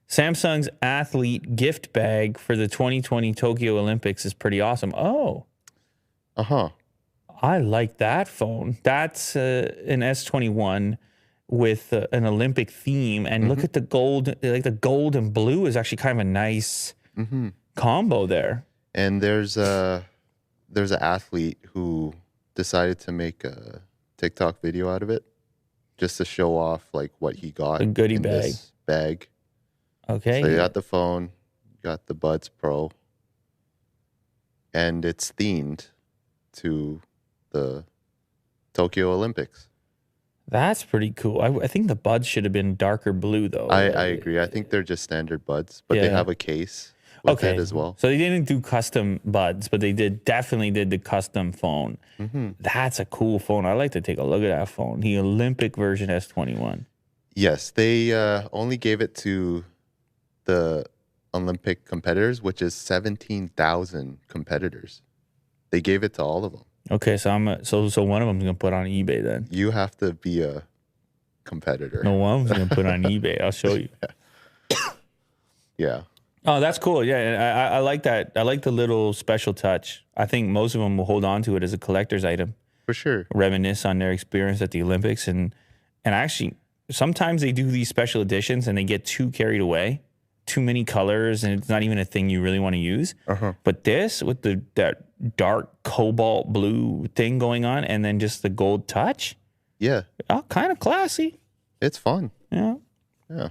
Samsung's athlete gift bag for the 2020 Tokyo Olympics is pretty awesome. Oh. Uh-huh. I like that phone. That's an S21 with an Olympic theme. And look at the gold. Like the gold and blue is actually kind of a nice combo there. And there's an athlete who decided to make a TikTok video out of it just to show off like what he got. A goodie in bag. This bag. Okay. So you got the phone, you got the Buds Pro, and it's themed to the Tokyo Olympics. That's pretty cool. I think the buds should have been darker blue, though. I agree. I think they're just standard buds, but they have a case with it as well. So they didn't do custom buds, but they definitely did the custom phone. That's a cool phone. I'd like to take a look at that phone. The Olympic version S21. Yes, they only gave it to the Olympic competitors, which is 17,000 competitors. They gave it to all of them. Okay, so so one of them's gonna put on eBay then. You have to be a competitor. No, one of them's gonna put on eBay. I'll show you. Yeah. Oh, that's cool. Yeah, I like that. I like the little special touch. I think most of them will hold on to it as a collector's item. For sure. Reminisce on their experience at the Olympics. And actually, sometimes they do these special editions and they get too carried away. Too many colors, and it's not even a thing you really want to use. But this, with that dark cobalt blue thing going on, and then just the gold touch. Yeah. Oh, kind of classy. It's fun. Yeah. Yeah.